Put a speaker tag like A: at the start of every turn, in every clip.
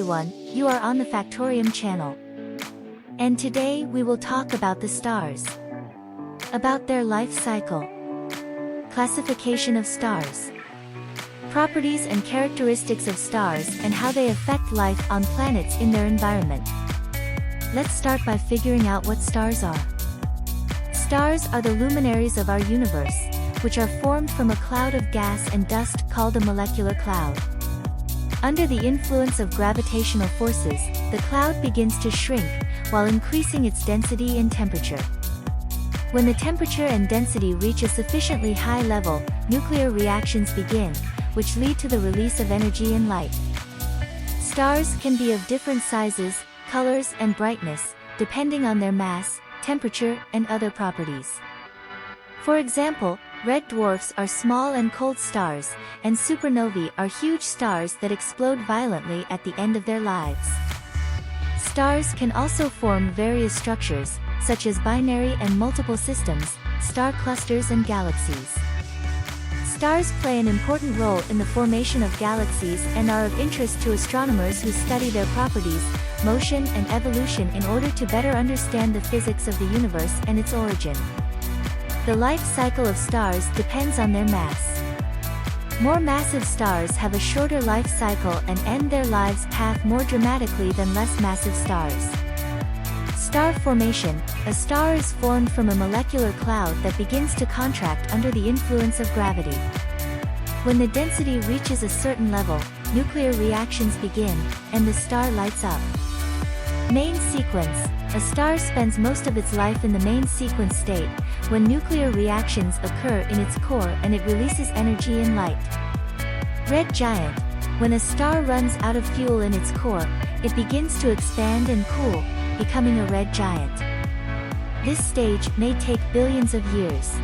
A: everyone, you are on the Factorium channel. And today we will talk about the stars. About their life cycle. Classification of stars. Properties and characteristics of stars and how they affect life on planets in their environment. Let's start by figuring out what stars are. Stars are the luminaries of our universe, which are formed from a cloud of gas and dust called a molecular cloud. Under the influence of gravitational forces, the cloud begins to shrink, while increasing its density and temperature. When the temperature and density reach a sufficiently high level, nuclear reactions begin, which lead to the release of energy and light. Stars can be of different sizes, colors and brightness, depending on their mass, temperature, and other properties. For example, red dwarfs are small and cold stars, and supernovae are huge stars that explode violently at the end of their lives. Stars can also form various structures, such as binary and multiple systems, star clusters and galaxies. Stars play an important role in the formation of galaxies and are of interest to astronomers who study their properties, motion and evolution in order to better understand the physics of the universe and its origin. The life cycle of stars depends on their mass. More massive stars have a shorter life cycle and end their lives path more dramatically than less massive stars. Star formation. A star is formed from a molecular cloud that begins to contract under the influence of gravity. When the density reaches a certain level, nuclear reactions begin, and the star lights up. Main sequence. A star spends most of its life in the main sequence state, when nuclear reactions occur in its core and it releases energy and light. Red giant. When a star runs out of fuel in its core, it begins to expand and cool, becoming a red giant. This stage may take billions of years.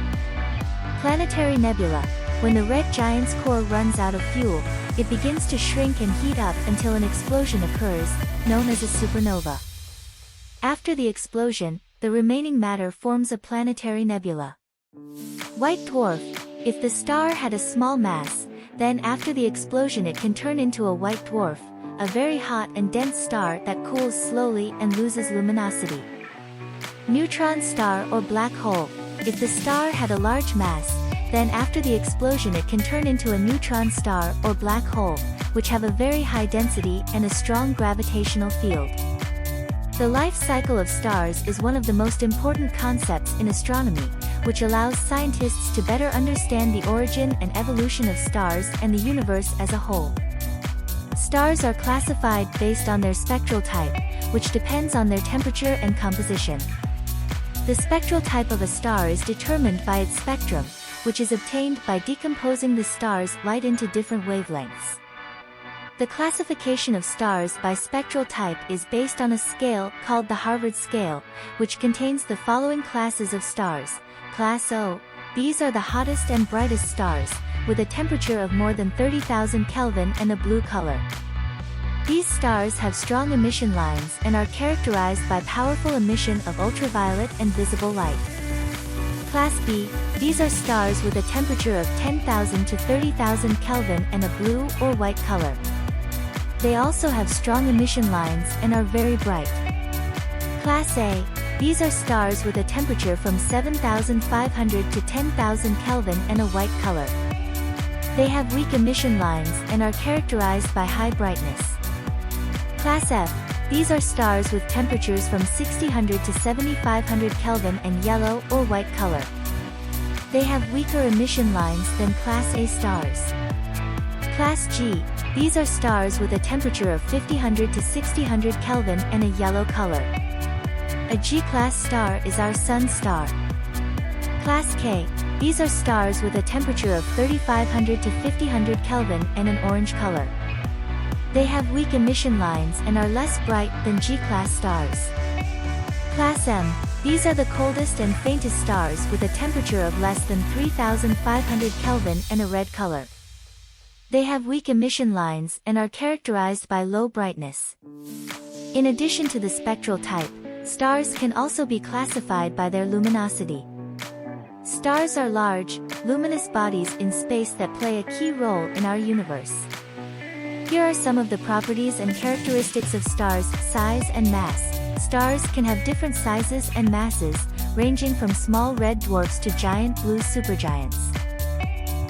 A: Planetary nebula. When the red giant's core runs out of fuel, it begins to shrink and heat up until an explosion occurs, known as a supernova. After the explosion, the remaining matter forms a planetary nebula. White dwarf. If the star had a small mass, then after the explosion it can turn into a white dwarf, a very hot and dense star that cools slowly and loses luminosity. Neutron star or black hole. If the star had a large mass, then after the explosion it can turn into a neutron star or black hole, which have a very high density and a strong gravitational field. The life cycle of stars is one of the most important concepts in astronomy, which allows scientists to better understand the origin and evolution of stars and the universe as a whole. Stars are classified based on their spectral type, which depends on their temperature and composition. The spectral type of a star is determined by its spectrum, which is obtained by decomposing the star's light into different wavelengths. The classification of stars by spectral type is based on a scale called the Harvard scale, which contains the following classes of stars. Class O. These are the hottest and brightest stars, with a temperature of more than 30,000 Kelvin and a blue color. These stars have strong emission lines and are characterized by powerful emission of ultraviolet and visible light. Class B. These are stars with a temperature of 10,000 to 30,000 Kelvin and a blue or white color. They also have strong emission lines and are very bright. Class A. These are stars with a temperature from 7,500 to 10,000 Kelvin and a white color. They have weak emission lines and are characterized by high brightness. Class F. These are stars with temperatures from 6,000 to 7,500 Kelvin and yellow or white color. They have weaker emission lines than Class A stars. Class G. These are stars with a temperature of 5,000 to 6,000 Kelvin and a yellow color. A G-class star is our Sun star. Class K. These are stars with a temperature of 3,500 to 5,000 Kelvin and an orange color. They have weak emission lines and are less bright than G-class stars. Class M. These are the coldest and faintest stars with a temperature of less than 3,500 Kelvin and a red color. They have weak emission lines and are characterized by low brightness. In addition to the spectral type, stars can also be classified by their luminosity. Stars are large, luminous bodies in space that play a key role in our universe. Here are some of the properties and characteristics of stars: size and mass. Stars can have different sizes and masses, ranging from small red dwarfs to giant blue supergiants.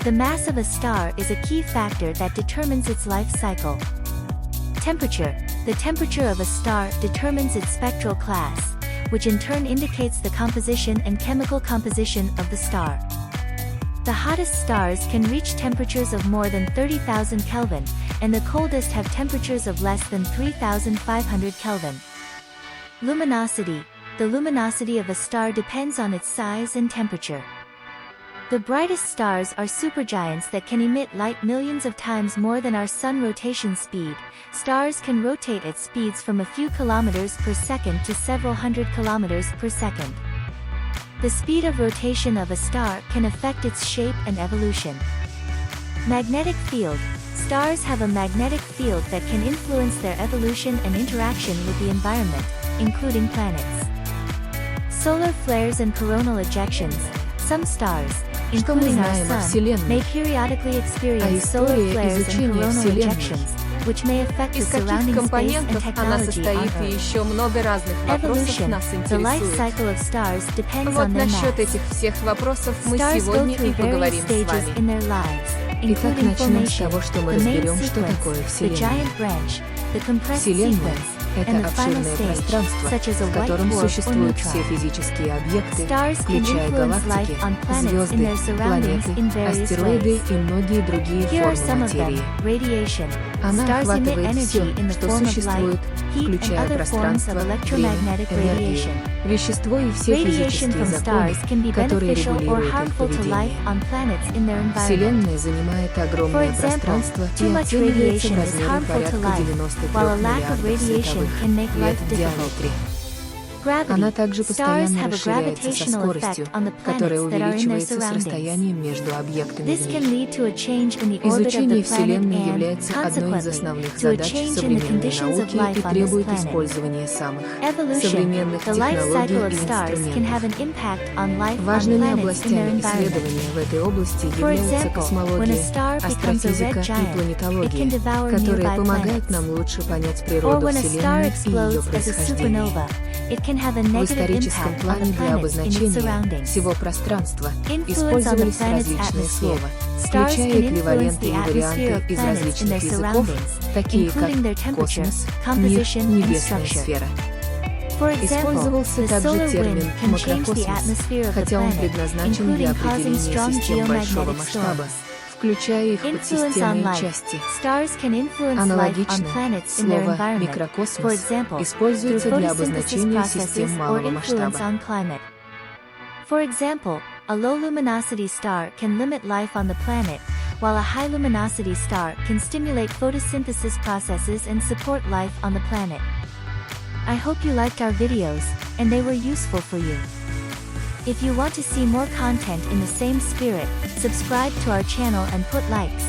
A: The mass of a star is a key factor that determines its life cycle. Temperature. The temperature of a star determines its spectral class, which in turn indicates the composition and chemical composition of the star. The hottest stars can reach temperatures of more than 30,000 Kelvin, and the coldest have temperatures of less than 3,500 Kelvin. Luminosity. The luminosity of a star depends on its size and temperature. The brightest stars are supergiants that can emit light millions of times more than our sun rotation speed. Stars can rotate at speeds from a few kilometers per second to several hundred kilometers per second. The speed of rotation of a star can affect its shape and evolution. Magnetic field. Stars have a magnetic field that can influence their evolution and interaction with the environment, including planets. Solar flares and coronal ejections. Some stars, including our Sun, may periodically experience solar flares and coronal ejections, which may affect the surrounding space and technology on Earth. Evolution. The life cycle of stars depends on their mass. Stars go through various stages in their lives, including formation, the main sequence, the giant branch, the compressed sequence, and the final stage, such as a white dwarf or neutron. Stars can influence life on planets in their surroundings in various ways. Here are some of them. Radiation. Stars emit energy in the form of light, heat, and other forms of electromagnetic radiation. Radiation from stars can be beneficial or harmful to life on planets in their environment. For example, too much radiation is harmful to life, while a lack of radiation can make life difficult. Gravity. Stars have a gravitational effect on the planets that are in their surroundings. This can lead to a change in the orbit of the planet and, consequently, to a change in the conditions of life on this planet. Evolution. The life cycle of stars can have an impact on life on planets in their environment. For example, when a star becomes a red giant, it can devour nearby planets. Or when a star explodes as a supernova, it can have a negative impact on the planet in its surroundings. Influence on the planet's atmosphere. Stars can influence the atmosphere of planets in their surroundings, including their temperature, composition, and structure. For example, the solar wind can change the atmosphere of the planet, including causing strong geomagnetic storms. Influence on life. Stars can influence life on planets in their environment, for example, through photosynthesis processes or influence on climate. For example, a low-luminosity star can limit life on the planet, while a high-luminosity star can stimulate photosynthesis processes and support life on the planet. I hope you liked our videos, and they were useful for you. If you want to see more content in the same spirit, subscribe to our channel and put likes.